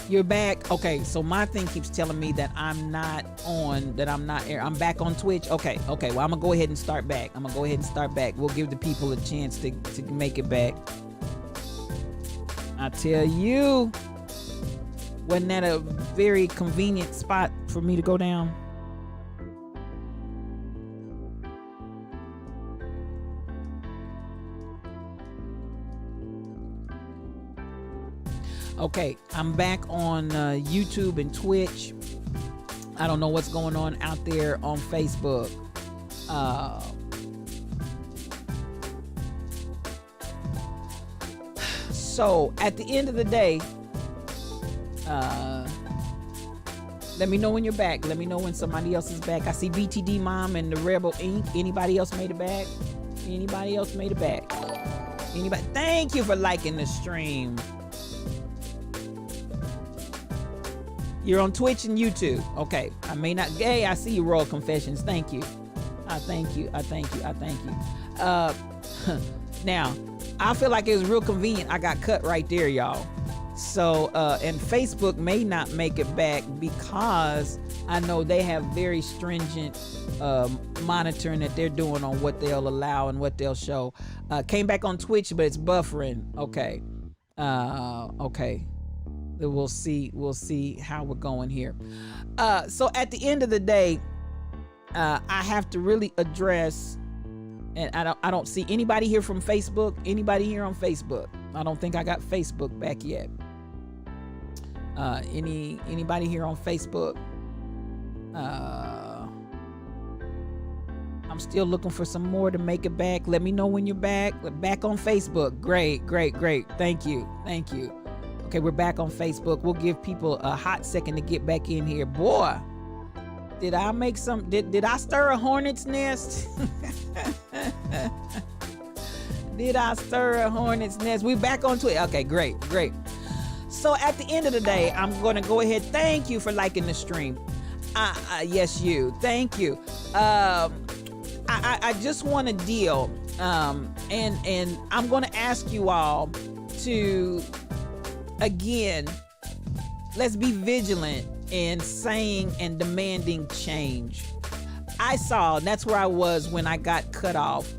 You're back. Okay, so my thing keeps telling me that I'm not on, that I'm not air. I'm back on Twitch. Okay. Well, I'm gonna go ahead and start back. We'll give the people a chance to make it back. I tell you, wasn't that a very convenient spot for me to go down? Okay, I'm back on YouTube and Twitch. I don't know what's going on out there on Facebook. So at the end of the day, let me know when you're back. Let me know when somebody else is back. I see BTD Mom and the Rebel Inc. Anybody else made it back? Anybody else made it back? Anybody? Thank you for liking the stream. You're on Twitch and YouTube. Okay. I may not. Hey, I see you, Royal Confessions. Thank you. I thank you. Now, I feel like it was real convenient. I got cut right there, y'all. So, and Facebook may not make it back because I know they have very stringent monitoring that they're doing on what they'll allow and what they'll show. Came back on Twitch, but it's buffering. Okay. Okay. We'll see how we're going here. So at the end of the day, I have to really address, and I don't see anybody here from Facebook. Anybody here on Facebook? I don't think I got Facebook back yet. Anybody here on Facebook? I'm still looking for some more to make it back. Let me know when you're back. We're back on Facebook. Great. Thank you. Okay, we're back on Facebook. We'll give people a hot second to get back in here. Boy, did I make some, did I stir a hornet's nest? Did I stir a hornet's nest? We back on Twitter. Okay, great. So at the end of the day, I'm going to go ahead. Thank you for liking the stream. Yes, you. Thank you. I just want to deal, and I'm going to ask you all to, again, let's be vigilant in saying and demanding change. I saw, and that's where I was when I got cut off.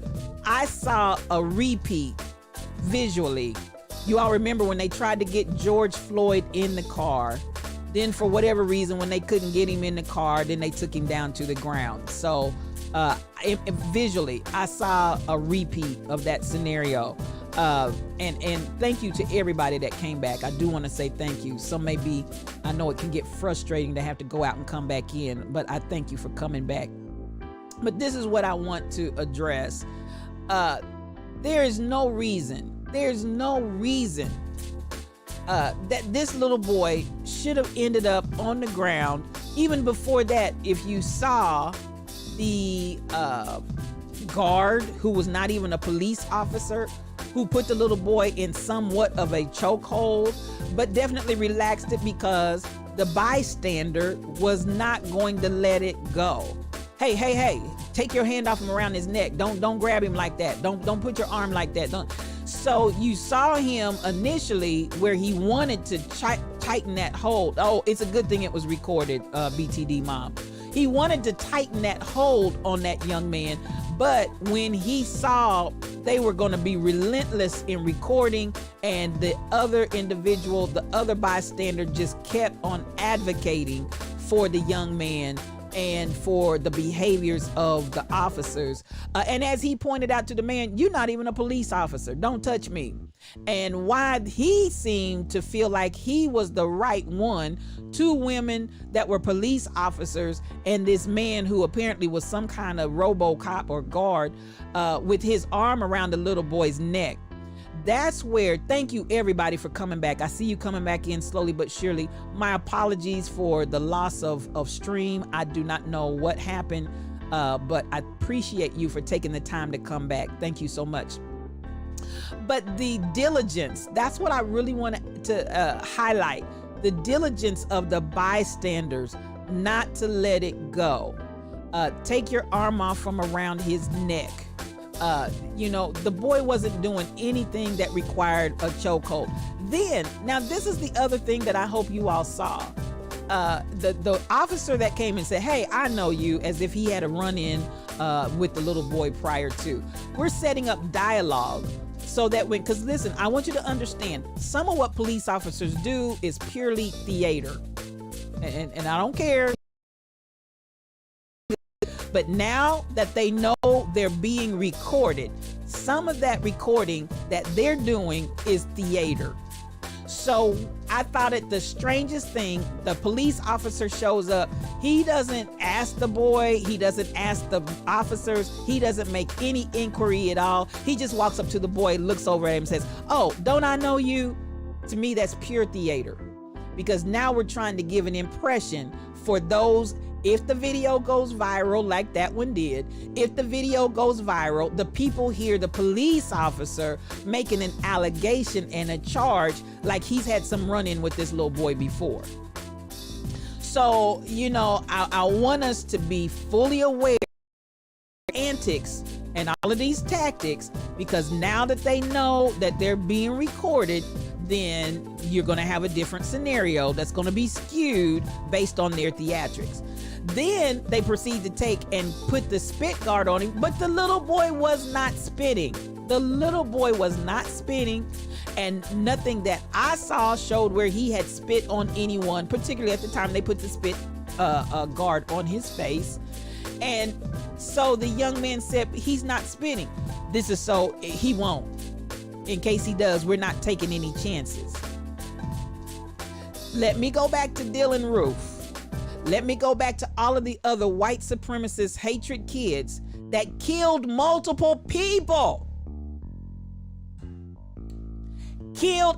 I saw a repeat visually. You all remember when they tried to get George Floyd in the car. Then for whatever reason, when they couldn't get him in the car, then they took him down to the ground. So visually, I saw a repeat of that scenario. And thank you to everybody that came back. I do want to say thank you. Some may be, I know it can get frustrating to have to go out and come back in, but I thank you for coming back. But this is what I want to address. There is no reason that this little boy should have ended up on the ground. Even before that, if you saw the guard, who was not even a police officer, who put the little boy in somewhat of a chokehold, but definitely relaxed it because the bystander was not going to let it go. Hey, take your hand off him around his neck. Don't grab him like that. Don't put your arm like that. So you saw him initially where he wanted to tighten that hold. Oh, it's a good thing it was recorded, BTD Mom. He wanted to tighten that hold on that young man, but when he saw they were going to be relentless in recording, and the other individual, the other bystander, just kept on advocating for the young man and for the behaviors of the officers. And as he pointed out to the man, you're not even a police officer. Don't touch me. And why he seemed to feel like he was the right one, two women that were police officers and this man who apparently was some kind of RoboCop or guard with his arm around the little boy's neck. That's where, thank you everybody for coming back. I see you coming back in slowly but surely. My apologies for the loss of stream. I do not know what happened, but I appreciate you for taking the time to come back. Thank you so much. But the diligence, that's what I really want to highlight. The diligence of the bystanders not to let it go. Take your arm off from around his neck. The boy wasn't doing anything that required a chokehold. Then, now this is the other thing that I hope you all saw. The officer that came and said, "Hey, I know you," as if he had a run-in with the little boy prior to. We're setting up dialogue so that because listen, I want you to understand, some of what police officers do is purely theater. And I don't care. But now that they know they're being recorded, some of that recording that they're doing is theater. So I thought it the strangest thing. The police officer shows up. He doesn't ask the boy. He doesn't ask the officers. He doesn't make any inquiry at all. He just walks up to the boy, looks over at him and says, "Oh, don't I know you?" To me, that's pure theater. Because now we're trying to give an impression for those. If the video goes viral like that one did, if the video goes viral, the people hear the police officer making an allegation and a charge like he's had some run-in with this little boy before. So, I want us to be fully aware of antics and all of these tactics, because now that they know that they're being recorded, then you're going to have a different scenario that's going to be skewed based on their theatrics. Then they proceed to take and put the spit guard on him, but the little boy was not spitting. The little boy was not spitting, and nothing that I saw showed where he had spit on anyone, particularly at the time they put the spit guard on his face. And so the young man said he's not spitting. This is so he won't. In case he does, we're not taking any chances. Let me go back to Dylan Roof. Let me go back to all of the other white supremacist hatred kids that killed multiple people.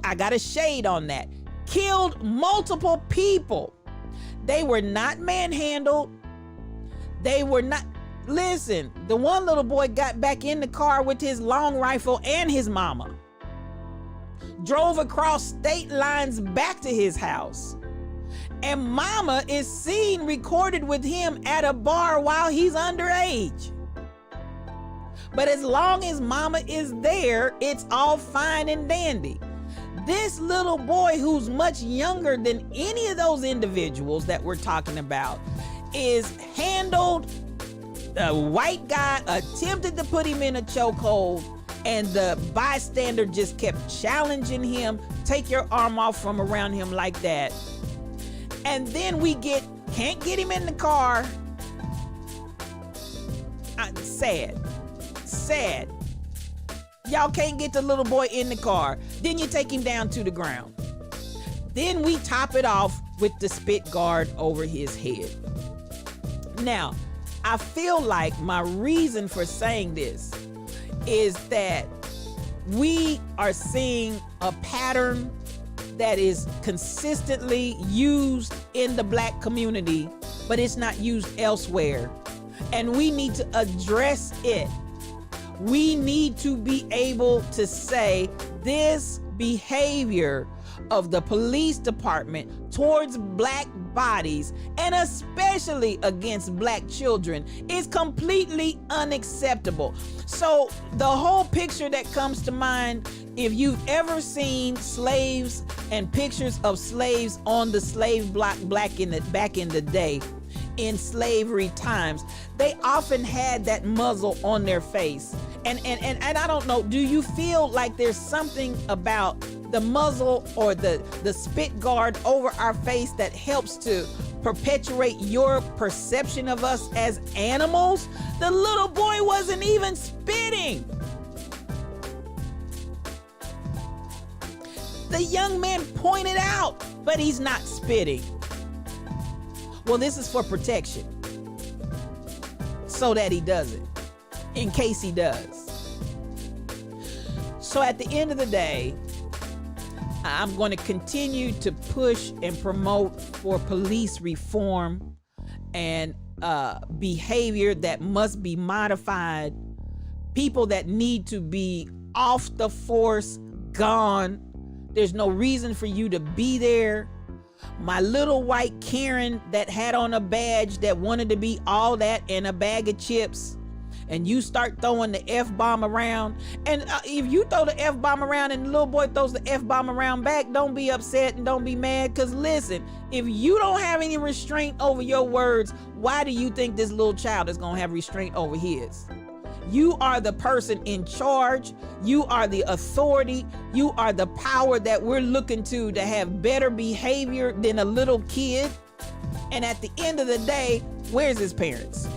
I got a shade on that. Killed multiple people. They were not manhandled. They were not. Listen, the one little boy got back in the car with his long rifle and his mama. Drove across state lines back to his house. And mama is seen recorded with him at a bar while he's underage. But as long as mama is there, it's all fine and dandy. This little boy, who's much younger than any of those individuals that we're talking about, is handled. The white guy attempted to put him in a chokehold, and the bystander just kept challenging him. Take your arm off from around him like that. And then we can't get him in the car. Sad. Y'all can't get the little boy in the car. Then you take him down to the ground. Then we top it off with the spit guard over his head. Now, I feel like my reason for saying this is that we are seeing a pattern that is consistently used in the Black community, but it's not used elsewhere. And we need to address it. We need to be able to say this behavior of the police department towards Black bodies, and especially against Black children, is completely unacceptable. So the whole picture that comes to mind, if you've ever seen slaves and pictures of slaves on the slave block back in the day, in slavery times, they often had that muzzle on their face. And I don't know, do you feel like there's something about the muzzle or the spit guard over our face that helps to perpetuate your perception of us as animals? The little boy wasn't even spitting. The young man pointed out, but he's not spitting. Well, this is for protection, so that he doesn't, in case he does. So at the end of the day, I'm going to continue to push and promote for police reform and behavior that must be modified. People that need to be off the force, gone. There's no reason for you to be there. My little white Karen that had on a badge that wanted to be all that and a bag of chips, and you start throwing the F-bomb around, and if you throw the F-bomb around and the little boy throws the F-bomb around back, don't be upset and don't be mad, because listen, if you don't have any restraint over your words, why do you think this little child is gonna have restraint over his? You are the person in charge. You are the authority. You are the power that we're looking to have better behavior than a little kid. And at the end of the day, where's his parents?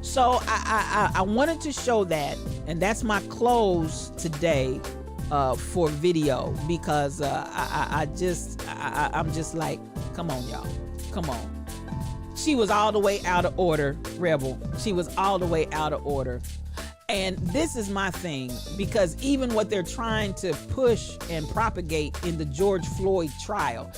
So I wanted to show that, and that's my close today for video, because I'm just like, come on, y'all, come on. She was all the way out of order, Rebel. She was all the way out of order. And this is my thing, because even what they're trying to push and propagate in the George Floyd trial,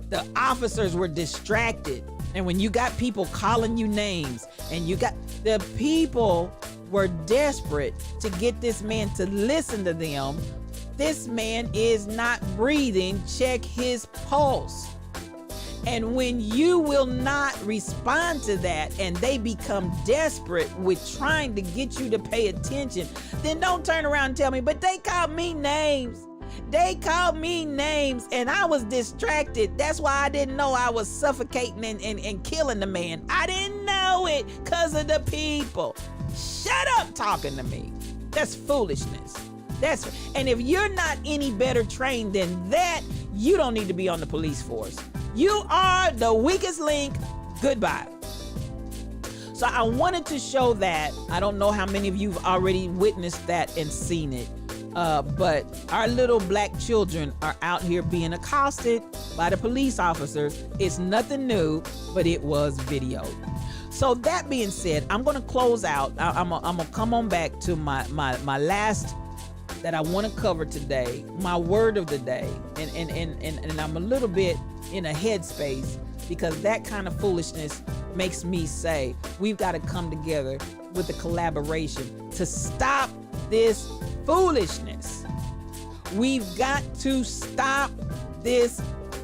the officers were distracted. And when you got people calling you names, and you got the people were desperate to get this man to listen to them. This man is not breathing. Check his pulse. And when you will not respond to that, and they become desperate with trying to get you to pay attention, then don't turn around and tell me, but they called me names. They called me names and I was distracted. That's why I didn't know I was suffocating and killing the man. I didn't know it because of the people. Shut up talking to me. That's foolishness. And if you're not any better trained than that, you don't need to be on the police force. You are the weakest link. Goodbye. So I wanted to show that. I don't know how many of you have already witnessed that and seen it. But our little black children are out here being accosted by the police officers. It's nothing new, but it was videoed. So that being said, I'm going to close out. I'm going to come on back to my last that I want to cover today, my word of the day. And I'm a little bit in a headspace because that kind of foolishness makes me say we've got to come together with a collaboration to stop this foolishness. We've got to stop this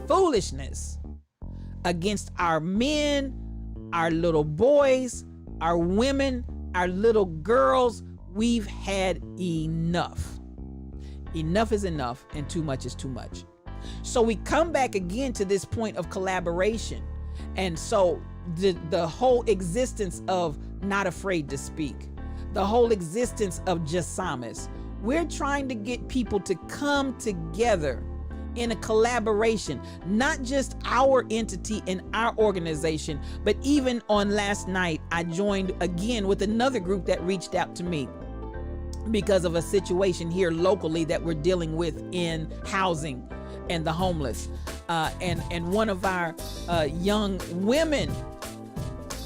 foolishness against our men, our little boys, our women, our little girls. We've had enough. Enough is enough, and too much is too much. So we come back again to this point of collaboration. And so the whole existence of Not Afraid to Speak, the whole existence of Jasamis, we're trying to get people to come together in a collaboration, not just our entity and our organization, but even on last night, I joined again with another group that reached out to me because of a situation here locally that we're dealing with in housing and the homeless. And one of our young women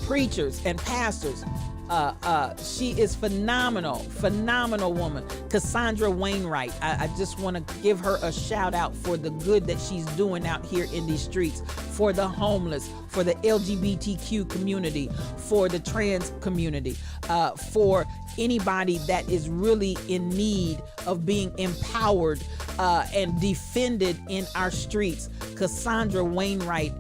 preachers and pastors, she is phenomenal woman, Cassandra Wainwright. I just want to give her a shout out for the good that she's doing out here in these streets, for the homeless, for the LGBTQ community, for the trans community, for anybody that is really in need of being empowered and defended in our streets. Cassandra Wainwright,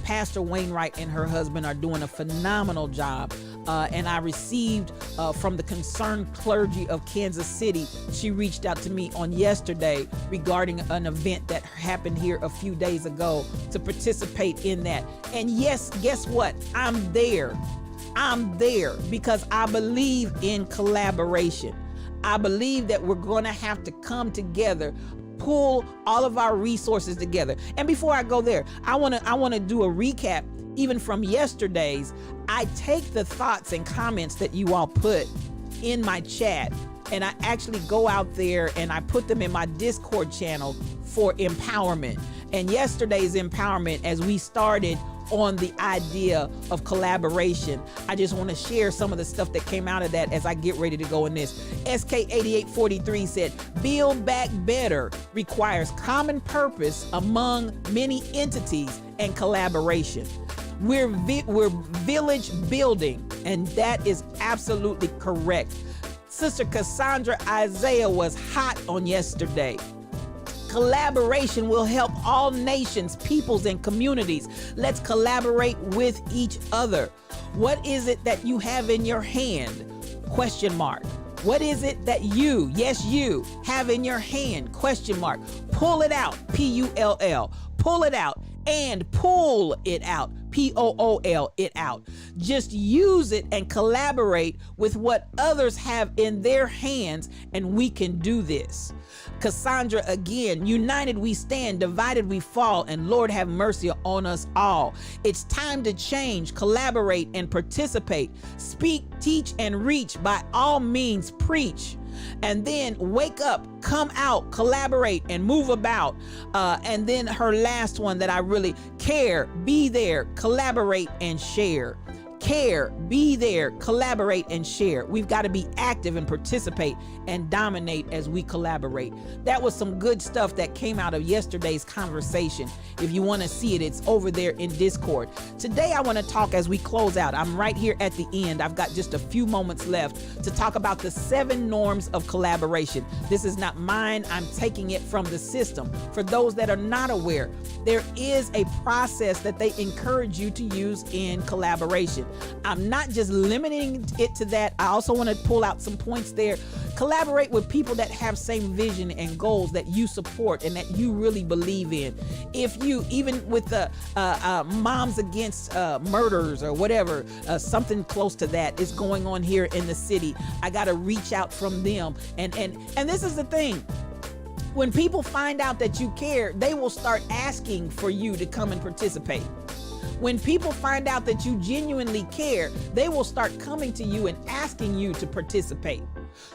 Pastor Wainwright and her husband are doing a phenomenal job. And I received from the Concerned Clergy of Kansas City. She reached out to me on yesterday regarding an event that happened here a few days ago to participate in that. And yes, guess what? I'm there. I'm there because I believe in collaboration. I believe that we're going to have to come together, pull all of our resources together. And before I go there, I want to do a recap even from yesterday's. I take the thoughts and comments that you all put in my chat, and I actually go out there and I put them in my Discord channel for empowerment. And yesterday's empowerment, as we started on the idea of collaboration, I just want to share some of the stuff that came out of that as I get ready to go in this. SK8843 said, Build Back Better requires common purpose among many entities and collaboration. We're village building, and that is absolutely correct. Sister Cassandra Isaiah was hot on yesterday. Collaboration will help all nations, peoples, and communities. Let's collaborate with each other. What is it that you have in your hand? Question mark. What is it that you, yes, you have in your hand? Question mark. Pull it out. Pull. Pull it out and pull it out. Pool it out. Just use it and collaborate with what others have in their hands, and we can do this. Cassandra, again, united we stand, divided we fall, and Lord have mercy on us all. It's time to change, collaborate, and participate. Speak, teach, and reach. By all means, preach. And then wake up, come out, collaborate, and move about. And then her last one that I really care, be there, collaborate, and share. Care, be there, collaborate, and share. We've got to be active and participate and dominate as we collaborate. That was some good stuff that came out of yesterday's conversation. If you want to see it, it's over there in Discord. Today, I want to talk as we close out. I'm right here at the end. I've got just a few moments left to talk about the 7 norms of collaboration. This is not mine. I'm taking it from the system. For those that are not aware, there is a process that they encourage you to use in collaboration. I'm not just limiting it to that. I also want to pull out some points there. Collaborate with people that have same vision and goals that you support and that you really believe in. If you, even with the Moms Against Murders or whatever, something close to that is going on here in the city, I got to reach out from them. And this is the thing. When people find out that you care, they will start asking for you to come and participate. When people find out that you genuinely care, they will start coming to you and asking you to participate.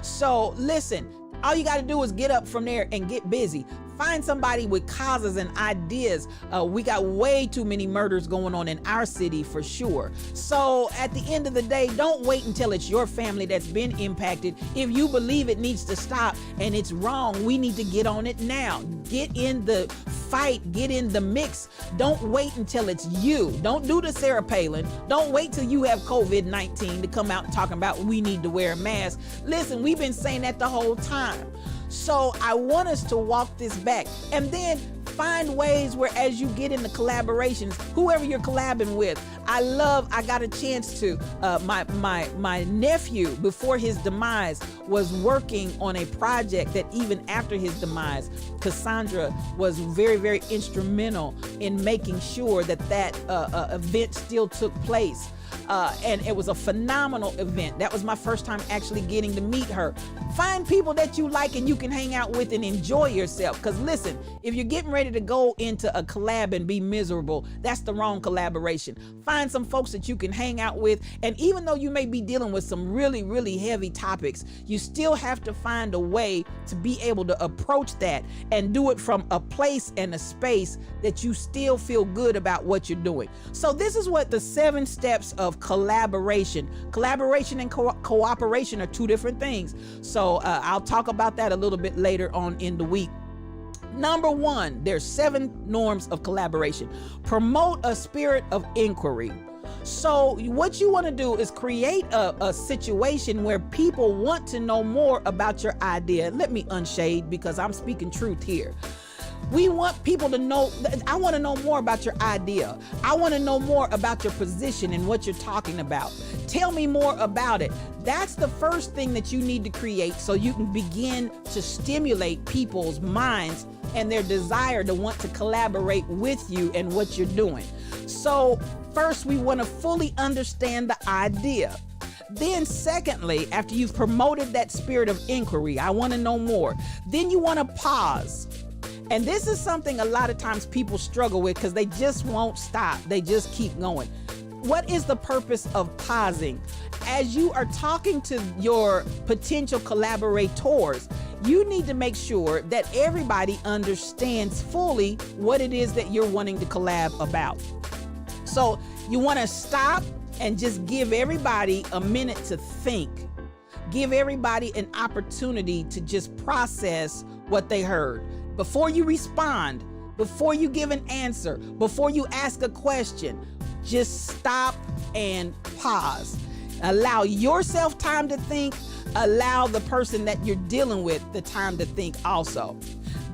So listen, all you got to do is get up from there and get busy. Find somebody with causes and ideas. We got way too many murders going on in our city for sure. So at the end of the day, don't wait until it's your family that's been impacted. If you believe it needs to stop and it's wrong, we need to get on it now. Get in the fight, get in the mix. Don't wait until it's you. Don't do the Sarah Palin. Don't wait till you have COVID-19 to come out and talking about we need to wear a mask. Listen, we've been saying that the whole time. So I want us to walk this back and then find ways where as you get into collaborations, whoever you're collabing with, I got a chance to, my nephew before his demise was working on a project that even after his demise, Cassandra was very, very instrumental in making sure that event still took place. And it was a phenomenal event. That was my first time actually getting to meet her. Find people that you like and you can hang out with and enjoy yourself. Because listen, if you're getting ready to go into a collab and be miserable, that's the wrong collaboration. Find some folks that you can hang out with. And even though you may be dealing with some really, really heavy topics, you still have to find a way to be able to approach that and do it from a place and a space that you still feel good about what you're doing. So this is what the 7 steps of collaboration. Collaboration and cooperation are 2 different things. So I'll talk about that a little bit later on in the week. Number 1, there's 7 norms of collaboration. Promote a spirit of inquiry. So what you want to do is create a situation where people want to know more about your idea. Let me unshade because I'm speaking truth here. We want people to know, I want to know more about your idea. I want to know more about your position and what you're talking about. Tell me more about it. That's the first thing that you need to create so you can begin to stimulate people's minds and their desire to want to collaborate with you and what you're doing. So first, we want to fully understand the idea. Then secondly, after you've promoted that spirit of inquiry, I want to know more. Then you want to pause. And this is something a lot of times people struggle with because they just won't stop. They just keep going. What is the purpose of pausing? As you are talking to your potential collaborators, you need to make sure that everybody understands fully what it is that you're wanting to collab about. So you want to stop and just give everybody a minute to think. Give everybody an opportunity to just process what they heard. Before you respond, before you give an answer, before you ask a question, just stop and pause. Allow yourself time to think. Allow the person that you're dealing with the time to think also.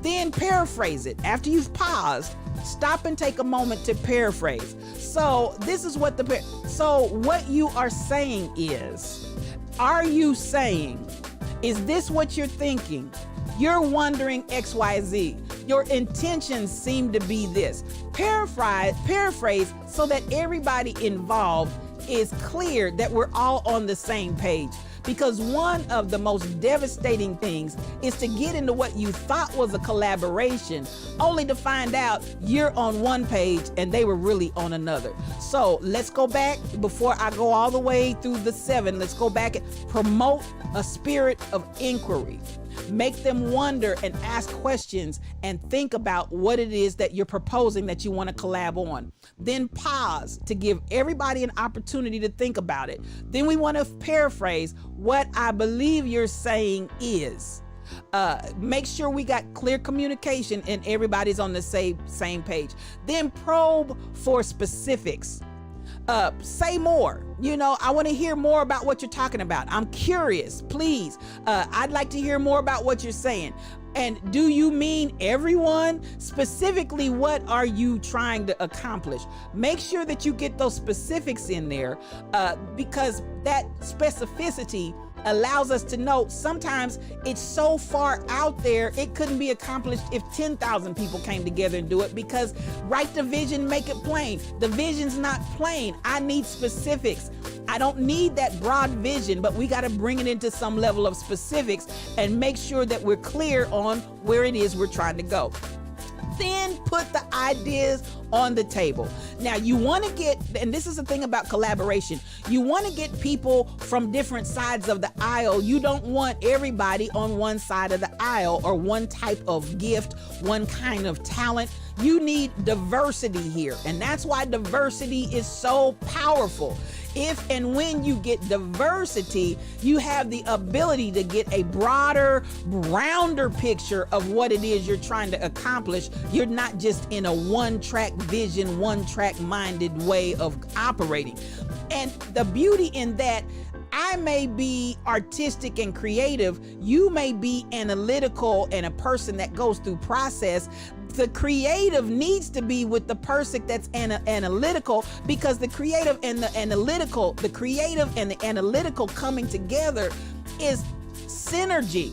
Then paraphrase it. After you've paused, stop and take a moment to paraphrase. So this is what what you are saying is, are you saying, is this what you're thinking? You're wondering XYZ. Your intentions seem to be this. Paraphrase so that everybody involved is clear that we're all on the same page. Because one of the most devastating things is to get into what you thought was a collaboration, only to find out you're on one page and they were really on another. So let's go back before I go all the way through the 7. Let's go back and promote a spirit of inquiry. Make them wonder and ask questions and think about what it is that you're proposing that you want to collab on. Then pause to give everybody an opportunity to think about it. Then we want to paraphrase what I believe you're saying is. Make sure we got clear communication and everybody's on the same page. Then probe for specifics. Say more. I want to hear more about what you're talking about. I'm curious, please. I'd like to hear more about what you're saying. And do you mean everyone? Specifically, what are you trying to accomplish? Make sure that you get those specifics in there, because that specificity allows us to know sometimes it's so far out there, it couldn't be accomplished if 10,000 people came together and do it, because write the vision, make it plain. The vision's not plain. I need specifics. I don't need that broad vision, but we got to bring it into some level of specifics and make sure that we're clear on where it is we're trying to go. Then put the ideas on the table. Now you want to get, and this is the thing about collaboration, you want to get people from different sides of the aisle. You don't want everybody on one side of the aisle or one type of gift, one kind of talent. You need diversity here, and that's why diversity is so powerful. If and when you get diversity, you have the ability to get a broader, rounder picture of what it is you're trying to accomplish. You're not just in a one-track vision, one-track minded way of operating. And the beauty in that, I may be artistic and creative, you may be analytical and a person that goes through process. The creative needs to be with the person that's analytical, because the creative and the analytical coming together is synergy.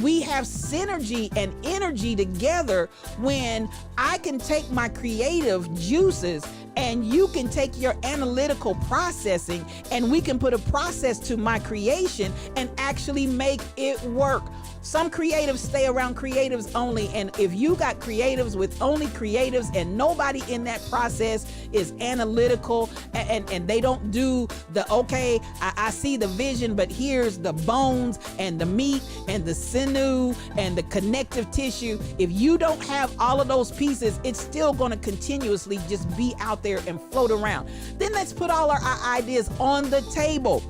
We have synergy and energy together when I can take my creative juices and you can take your analytical processing, and we can put a process to my creation and actually make it work. Some creatives stay around creatives only, and if you got creatives with only creatives and nobody in that process is analytical and they don't do the, okay, I see the vision, but here's the bones and the meat and the sinew and the connective tissue. If you don't have all of those pieces, it's still going to continuously just be out there and float around. Then let's put all our ideas on the table.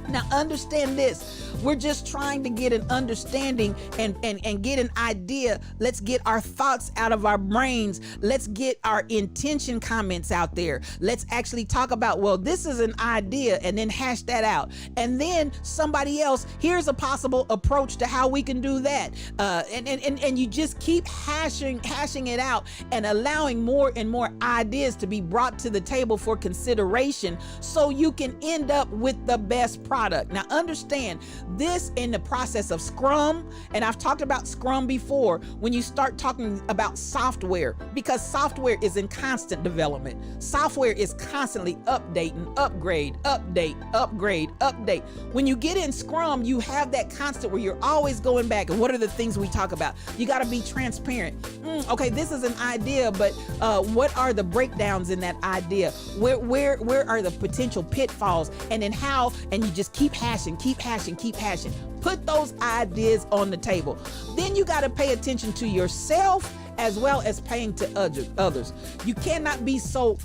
Now understand this. We're just trying to get an understanding and get an idea. Let's get our thoughts out of our brains. Let's get our intention comments out there. Let's actually talk about, well, this is an idea, and then hash that out. And then somebody else, here's a possible approach to how we can do that. And you just keep hashing it out and allowing more and more ideas to be brought to the table for consideration so you can end up with the best product. Now understand, this in the process of Scrum, and I've talked about Scrum before, when you start talking about software, because software is in constant development. Software is constantly updating, upgrade. When you get in Scrum, you have that constant where you're always going back. And what are the things we talk about? You got to be transparent. Okay, this is an idea, but what are the breakdowns in that idea? Where are the potential pitfalls? And then how, and you just keep hashing. Put those ideas on the table. Then you got to pay attention to yourself as well as paying to others. You cannot be so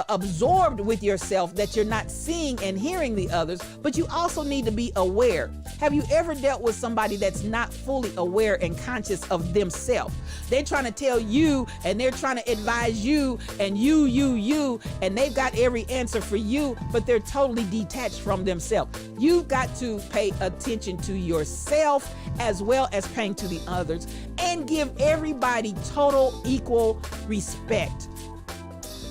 absorbed with yourself that you're not seeing and hearing the others, but you also need to be aware. Have you ever dealt with somebody that's not fully aware and conscious of themselves? They're trying to tell you and they're trying to advise you and you, and they've got every answer for you, but they're totally detached from themselves. You've got to pay attention to yourself as well as paying to the others, and give everybody total equal respect.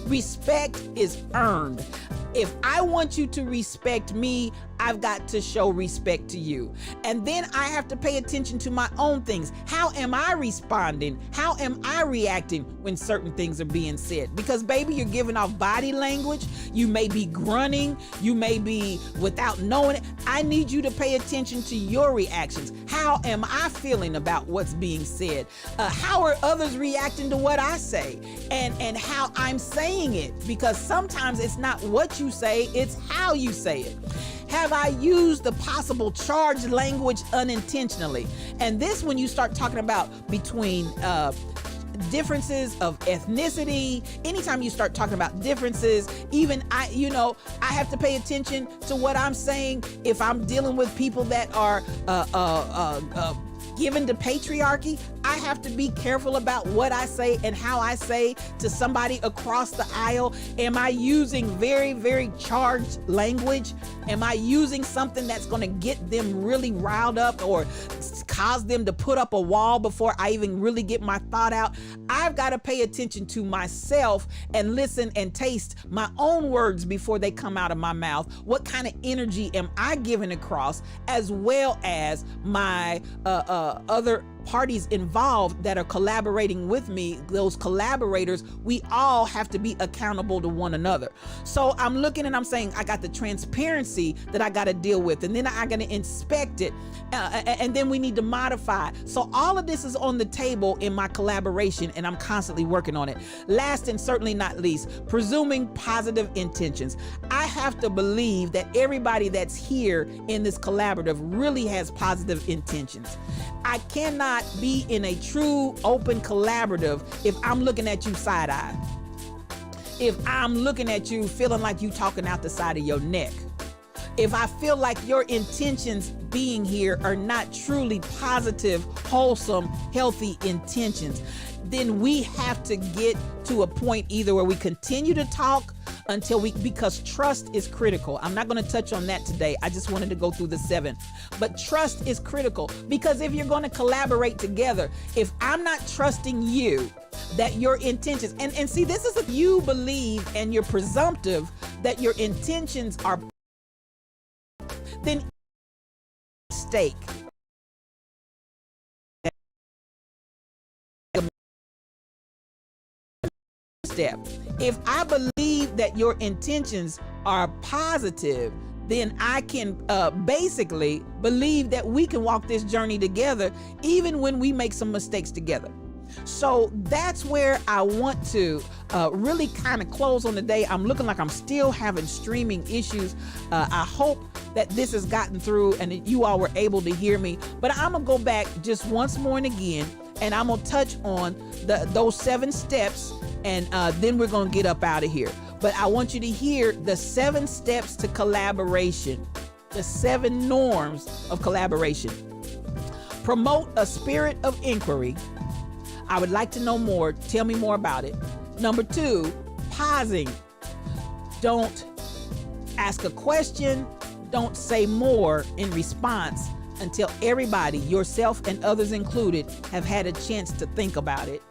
Respect is earned. If I want you to respect me, I've got to show respect to you. And then I have to pay attention to my own things. How am I responding? How am I reacting when certain things are being said? Because baby, you're giving off body language. You may be grunting. You may be without knowing it. I need you to pay attention to your reactions. How am I feeling about what's being said? How are others reacting to what I say? And how I'm saying it? Because sometimes it's not what you say, it's how you say it. Have I used the possible charged language unintentionally? And this, when you start talking about between differences of ethnicity, anytime you start talking about differences, even I have to pay attention to what I'm saying. If I'm dealing with people that are given to patriarchy, I have to be careful about what I say and how I say to somebody across the aisle. Am I using very, very charged language? Am I using something that's going to get them really riled up or cause them to put up a wall before I even really get my thought out? I've got to pay attention to myself and listen and taste my own words before they come out of my mouth. What kind of energy am I giving across, as well as my other parties involved that are collaborating with me, those collaborators. We all have to be accountable to one another. So I'm looking and I'm saying, I got the transparency that I got to deal with, and then I got to inspect it, and then we need to modify. So all of this is on the table in my collaboration, and I'm constantly working on it. Last and certainly not least, presuming positive intentions. I have to believe that everybody that's here in this collaborative really has positive intentions. I cannot be in a true open collaborative if I'm looking at you side-eye. If I'm looking at you feeling like you talking out the side of your neck. If I feel like your intentions being here are not truly positive, wholesome, healthy intentions, then we have to get to a point either where we continue to talk because trust is critical. I'm not going to touch on that today. I just wanted to go through the 7. But trust is critical, because if you're going to collaborate together, if I'm not trusting you, that your intentions, and see, this is if you believe and you're presumptive that your intentions are, then mistake. Step. If I believe that your intentions are positive, then I can basically believe that we can walk this journey together, even when we make some mistakes together. So that's where I want to really kind of close on the day. I'm looking like I'm still having streaming issues. I hope that this has gotten through and that you all were able to hear me. But I'm gonna go back just once more and again, and I'm gonna touch on those 7 steps, and then we're gonna get up out of here. But I want you to hear the 7 steps to collaboration, the 7 norms of collaboration. Promote a spirit of inquiry. I would like to know more. Tell me more about it. Number 2, pausing. Don't ask a question. Don't say more in response until everybody, yourself and others included, have had a chance to think about it.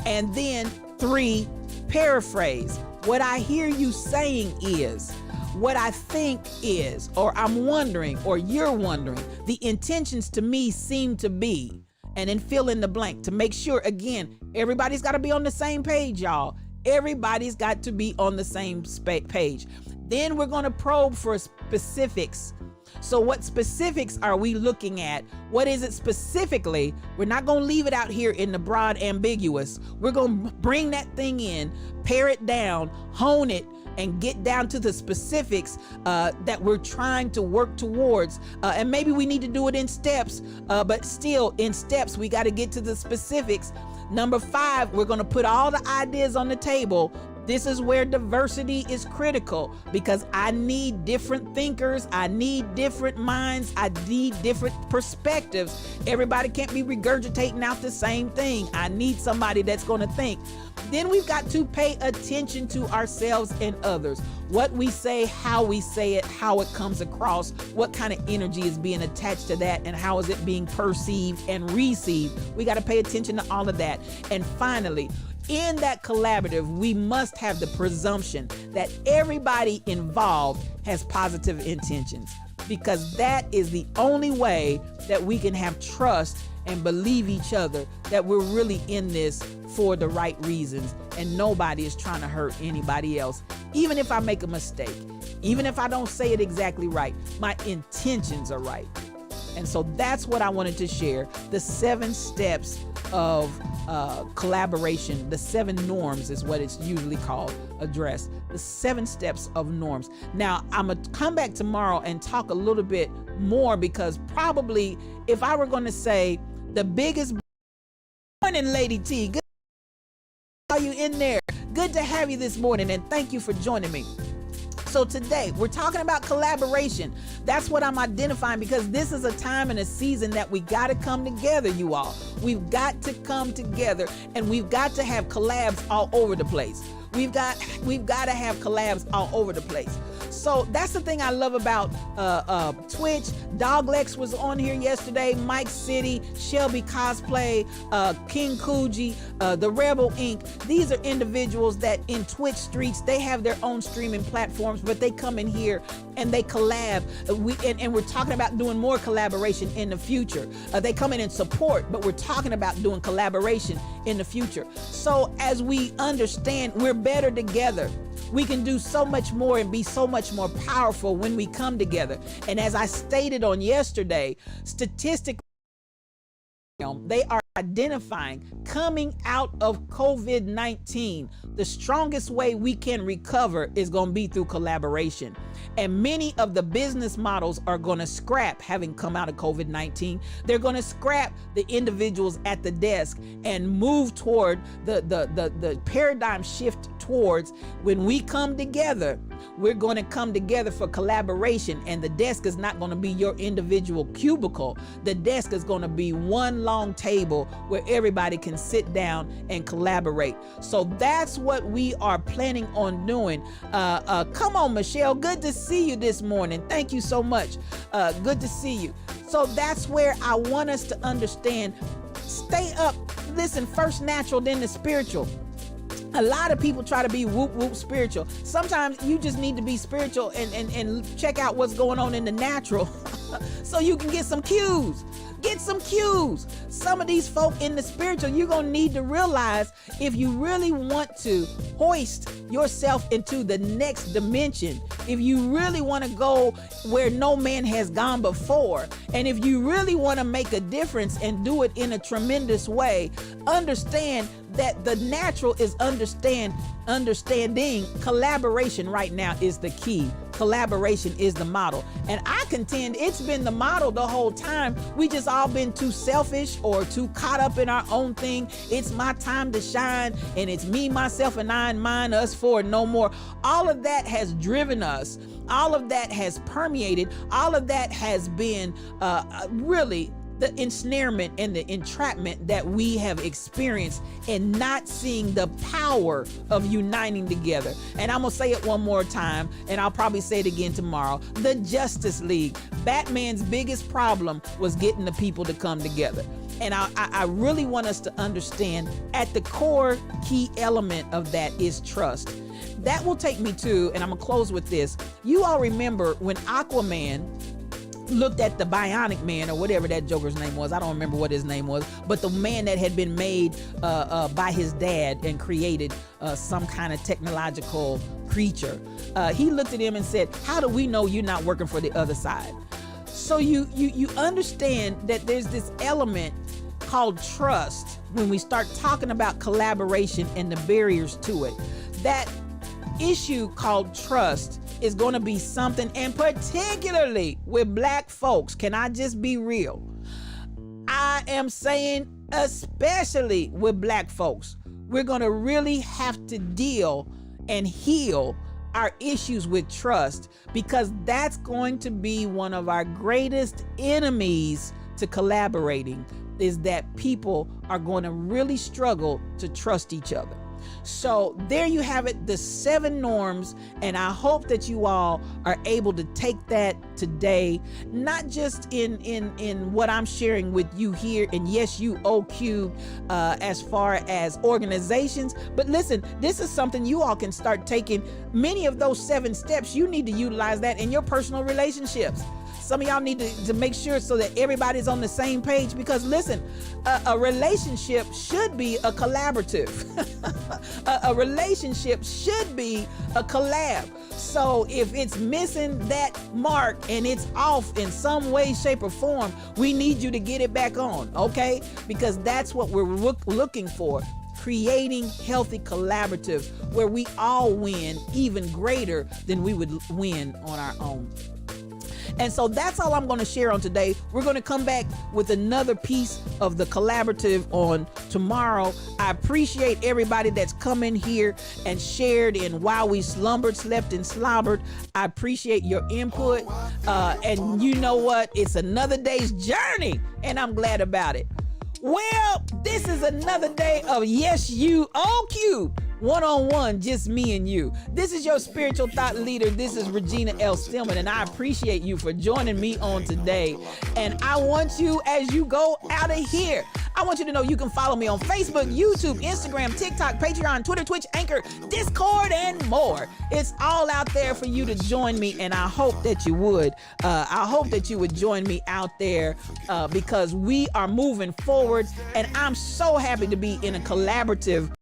And then 3, paraphrase. What I hear you saying is, what I think is, or I'm wondering, or you're wondering. The intentions to me seem to be, and then fill in the blank to make sure, again, everybody's got to be on the same page, y'all. Everybody's got to be on the same page. Then we're going to probe for specifics. So what specifics are we looking at? What is it specifically? We're not going to leave it out here in the broad ambiguous. We're going to bring that thing in, pare it down, hone it, and get down to the specifics that we're trying to work towards. And maybe we need to do it in steps, but still in steps, we got to get to the specifics. Number 5, we're going to put all the ideas on the table, This is where diversity is critical, because I need different thinkers. I need different minds. I need different perspectives. Everybody can't be regurgitating out the same thing. I need somebody that's going to think. Then we've got to pay attention to ourselves and others. What we say, how we say it, how it comes across, what kind of energy is being attached to that, and how is it being perceived and received. We got to pay attention to all of that. And finally, in that collaborative, we must have the presumption that everybody involved has positive intentions, because that is the only way that we can have trust and believe each other that we're really in this for the right reasons and nobody is trying to hurt anybody else. Even if I make a mistake, even if I don't say it exactly right, my intentions are right. And so that's what I wanted to share, the 7 steps of collaboration. The 7 norms is what it's usually called, addressed. The 7 steps of norms. Now, I'm going to come back tomorrow and talk a little bit more, because probably if I were going to say the biggest... Morning, Lady T. Good to have you in there. Good to have you this morning, and thank you for joining me. So today we're talking about collaboration. That's what I'm identifying, because this is a time and a season that we got to come together, you all. We've got to come together, and we've got to have collabs all over the place. We've got to have collabs all over the place. So that's the thing I love about Twitch. Doglex was on here yesterday, Mike City, Shelby Cosplay, King Coogee, the Rebel Inc. These are individuals that in Twitch streets, they have their own streaming platforms, but they come in here and they collab. And we're talking about doing more collaboration in the future. They come in and support, but we're talking about doing collaboration in the future. So as we understand, we're better together. We can do so much more and be so much more powerful when we come together. And as I stated on yesterday, statistically, they are identifying coming out of COVID-19, the strongest way we can recover is going to be through collaboration. And many of the business models are going to scrap having come out of COVID-19. They're going to scrap the individuals at the desk and move toward the paradigm shift towards when we come together, we're going to come together for collaboration. And the desk is not going to be your individual cubicle. The desk is going to be one long table where everybody can sit down and collaborate. So that's what we are planning on doing. Come on, Michelle. Good to see you this morning. Thank you so much. Good to see you. So that's where I want us to understand. Stay up. Listen, first natural, then the spiritual. A lot of people try to be whoop whoop spiritual. Sometimes you just need to be spiritual and check out what's going on in the natural so you can get some cues. Get some cues. Some of these folk in the spiritual, you're going to need to realize if you really want to hoist yourself into the next dimension, if you really want to go where no man has gone before, and if you really want to make a difference and do it in a tremendous way, understand that the natural is understanding. Collaboration right now is the key. Collaboration is the model. And I contend it's been the model the whole time. We just all been too selfish or too caught up in our own thing. It's my time to shine, and it's me, myself, and I, and mine, us, four, no more. All of that has driven us. All of that has permeated. All of that has been really the ensnarement and the entrapment that we have experienced in not seeing the power of uniting together. And I'm gonna say it one more time, and I'll probably say it again tomorrow. The Justice League. Batman's biggest problem was getting the people to come together. And I really want us to understand at the core key element of that is trust. That will take me to, and I'm gonna close with this. You all remember when Aquaman looked at the Bionic Man, or whatever that Joker's name was. I don't remember what his name was, but the man that had been made by his dad and created some kind of technological creature. He looked at him and said, how do we know you're not working for the other side? So you understand that there's this element called trust when we start talking about collaboration and the barriers to it. That issue called trust is going to be something, and particularly with Black folks, can I just be real? I am saying especially with Black folks, we're going to really have to deal and heal our issues with trust, because that's going to be one of our greatest enemies to collaborating, is that people are going to really struggle to trust each other. So there you have it, the 7 norms, and I hope that you all are able to take that today, not just in what I'm sharing with you here in Yes You O Cube, as far as organizations, but listen, this is something you all can start taking. Many of those 7 steps, you need to utilize that in your personal relationships. Some of y'all need to make sure so that everybody's on the same page, because listen, a relationship should be a collaborative. A relationship should be a collab. So if it's missing that mark and it's off in some way, shape, or form, we need you to get it back on, okay? Because that's what we're looking for. Creating healthy collaboratives where we all win even greater than we would win on our own. And so that's all I'm going to share on today. We're going to come back with another piece of the collaborative on tomorrow. I appreciate everybody that's come in here and shared in While We Slumbered, Slept, and Slobbered. I appreciate your input. And you know what? It's another day's journey, and I'm glad about it. Well, this is another day of Yes You O Cube. One-on-one, just me and you. This is your spiritual thought leader. This is Regina L. Stillman, and I appreciate you for joining me on today. And I want you, as you go out of here, I want you to know you can follow me on Facebook, YouTube, Instagram, TikTok, Patreon, Twitter, Twitch, Anchor, Discord, and more. It's all out there for you to join me, and I hope that you would. I hope that you would join me out there, because we are moving forward, and I'm so happy to be in a collaborative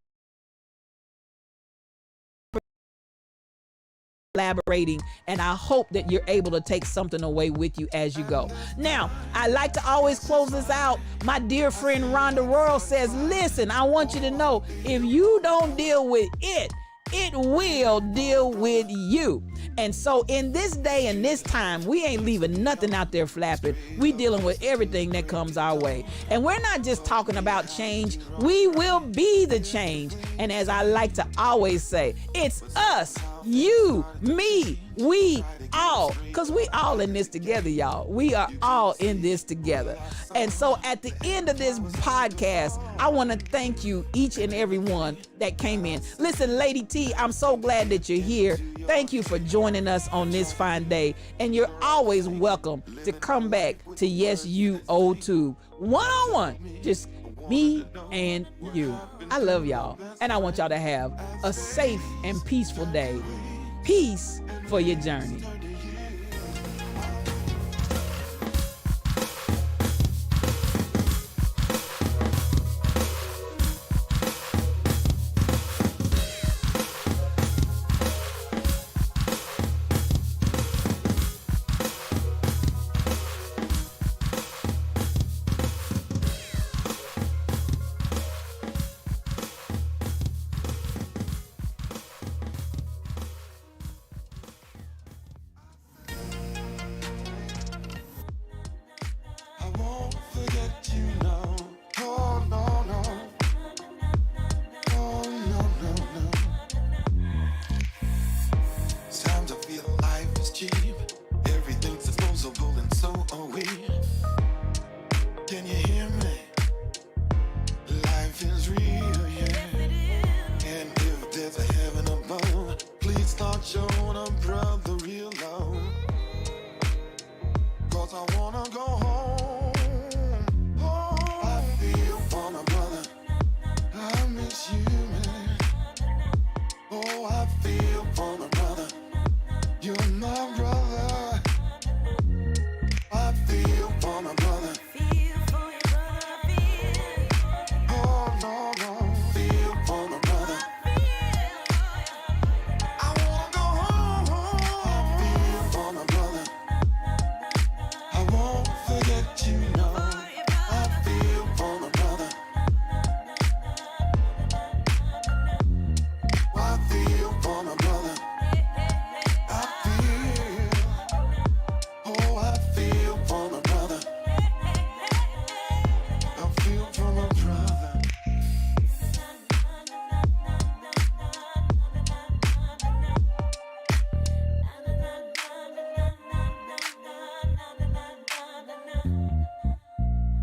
collaborating, and I hope that you're able to take something away with you as you go. Now, I like to always close this out. My dear friend Rhonda Royal says, listen, I want you to know, if you don't deal with it, it will deal with you. And so in this day and this time, we ain't leaving nothing out there flapping. We dealing with everything that comes our way. And we're not just talking about change. We will be the change. And as I like to always say, it's us, you, me, we all, because we all in this together, y'all. We are all in this together. And so at the end of this podcast, I want to thank you, each and every one that came in. Listen, Lady T, I'm so glad that you're here. Thank you for joining us on this fine day. And you're always welcome to come back to Yes You O Tube. One-on-one, just me and you. I love y'all, and I want y'all to have a safe and peaceful day. Peace for your journey.